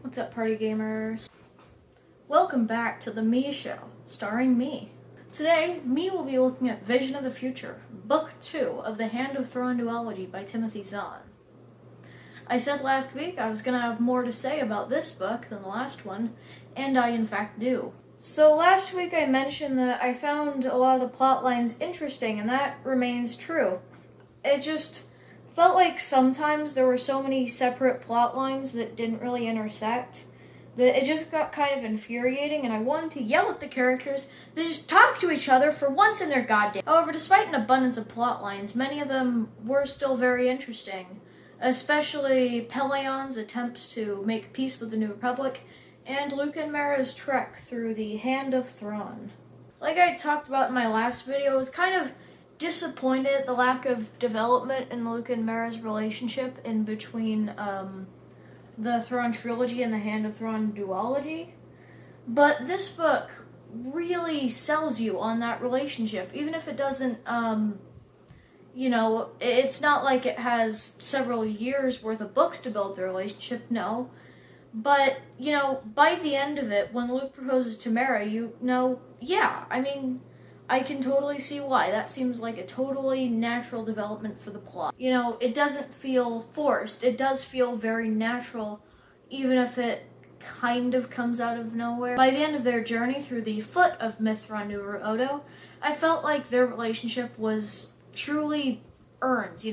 What's up, party gamers? Welcome back to The Me Show, starring me. Today, me will be looking at Vision of the Future, Book 2 of the Hand of Thrawn duology by Timothy Zahn. I said last week I was going to have more to say about this book than the last one, and I in fact do. So last week I mentioned that I found a lot of the plot lines interesting, and that remains true. It just felt like sometimes there were so many separate plot lines that didn't really intersect that it just got kind of infuriating, and I wanted to yell at the characters to just talk to each other for once in their goddamn. However, despite an abundance of plot lines, many of them were still very interesting, especially Pellaeon's attempts to make peace with the New Republic and Luke and Mara's trek through the Hand of Thrawn. Like I talked about in my last video, I was kind of disappointed at the lack of development in Luke and Mara's relationship in between the Thrawn trilogy and the Hand of Thrawn duology. But this book really sells you on that relationship, even if it doesn't, it's not like it has several years worth of books to build the relationship, no. But, by the end of it, when Luke proposes to Mara, I can totally see why. That seems like a totally natural development for the plot. It doesn't feel forced. It does feel very natural, even if it kind of comes out of nowhere. By the end of their journey through the foot of Mithra Nuru Odo, I felt like their relationship was truly earned,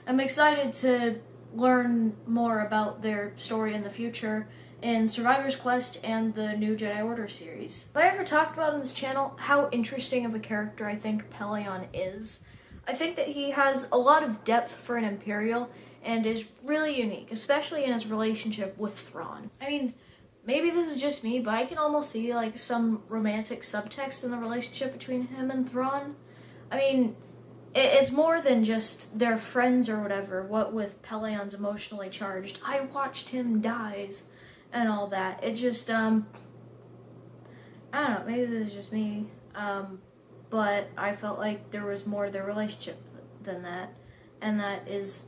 I'm excited to learn more about their story in the future in Survivor's Quest and the new Jedi Order series. Have I ever talked about on this channel how interesting of a character I think Pellaeon is? I think that he has a lot of depth for an Imperial and is really unique, especially in his relationship with Thrawn. Maybe this is just me, but I can almost see some romantic subtext in the relationship between him and Thrawn. It's more than just they're friends or whatever, what with Pellaeon's emotionally charged, I watched him dies, and all that. It just, I don't know, maybe this is just me, but I felt like there was more to their relationship than that, and that is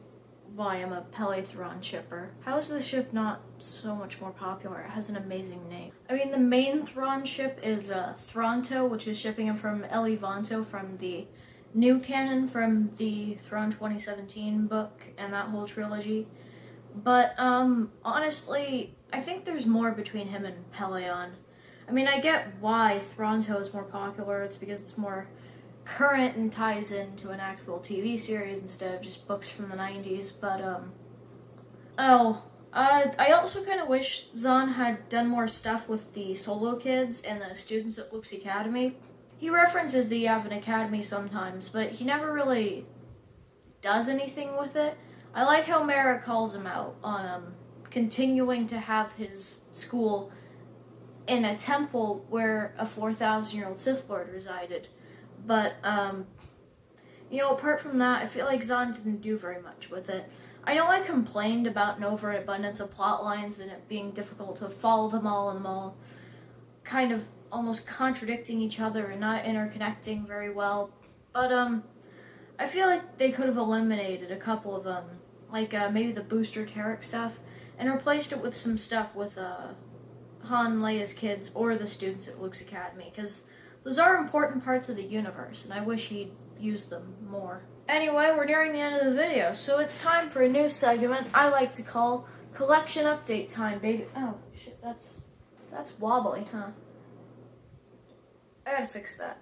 why I'm a Pele-Thrawn shipper. How is this ship not so much more popular? It has an amazing name. The main Thrawn ship is Thronto, which is shipping him from Elivanto from the new canon from the Thrawn 2017 book and that whole trilogy. But, honestly, I think there's more between him and Pellaeon. I get why Thronto is more popular. It's because it's more current and ties into an actual TV series instead of just books from the 90s. But, I also kind of wish Zahn had done more stuff with the Solo kids and the students at Luke's Academy. He references the Yavin Academy sometimes, but he never really does anything with it. I like how Mara calls him out on continuing to have his school in a temple where a 4,000-year-old Sith Lord resided. But, apart from that, I feel like Zahn didn't do very much with it. I know I complained about an overabundance of plot lines and it being difficult to follow them all and them all kind of almost contradicting each other and not interconnecting very well. But, I feel like they could have eliminated a couple of them, maybe the Booster Tarek stuff, and replaced it with some stuff with, Han and Leia's kids or the students at Luke's Academy, because those are important parts of the universe, and I wish he'd used them more. Anyway, we're nearing the end of the video, so it's time for a new segment I like to call Collection Update Time, baby. Oh, shit, that's wobbly, huh? I gotta fix that.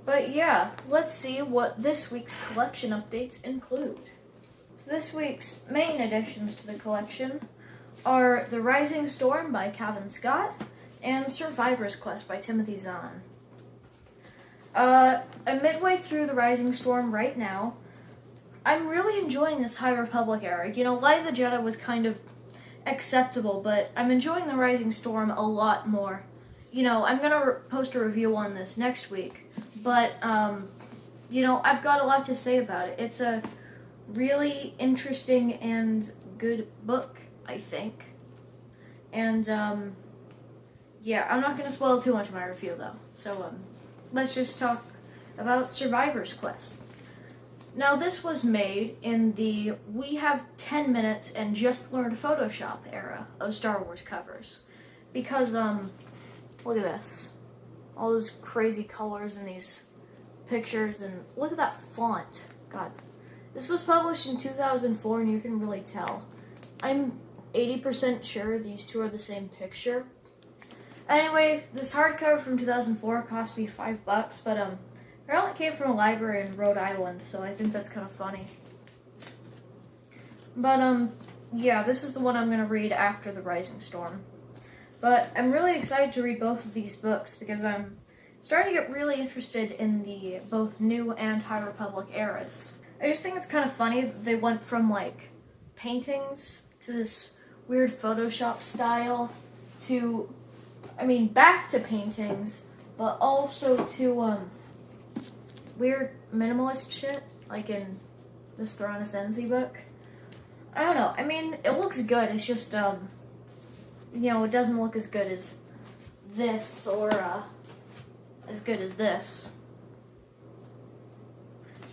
But yeah, let's see what this week's collection updates include. So this week's main additions to the collection are The Rising Storm by Cavan Scott and Survivor's Quest by Timothy Zahn. I'm midway through The Rising Storm right now. I'm really enjoying this High Republic era. Light of the Jedi was kind of acceptable, but I'm enjoying The Rising Storm a lot more. I'm gonna post a review on this next week, but, I've got a lot to say about it. It's a really interesting and good book, I think. And, yeah, I'm not gonna spoil too much of my review, though. So, let's just talk about Survivor's Quest. Now, this was made in the we have 10 minutes and just learned Photoshop era of Star Wars covers. Because, look at this. All those crazy colors in these pictures, and look at that font. God. This was published in 2004, and you can really tell. I'm 80% sure these two are the same picture. Anyway, this hardcover from 2004 cost me $5, but apparently it came from a library in Rhode Island, so I think that's kind of funny. But yeah, this is the one I'm going to read after The Rising Storm. But I'm really excited to read both of these books because I'm starting to get really interested in the both New and High Republic eras. I just think it's kind of funny that they went from like paintings to this weird Photoshop style to, back to paintings, but also to weird minimalist shit, like in this Thrawn Ascendancy book. I don't know. It looks good. It's just, it doesn't look as good as this or as good as this.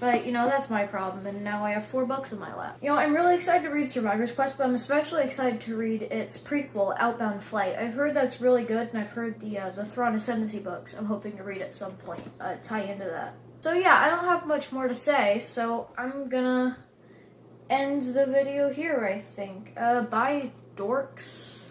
But, that's my problem, and now I have 4 books in my lap. I'm really excited to read Survivor's Quest, but I'm especially excited to read its prequel, Outbound Flight. I've heard that's really good, and I've heard the Thrawn Ascendancy books I'm hoping to read at some point tie into that. So yeah, I don't have much more to say, so I'm gonna end the video here, I think. Bye, dorks.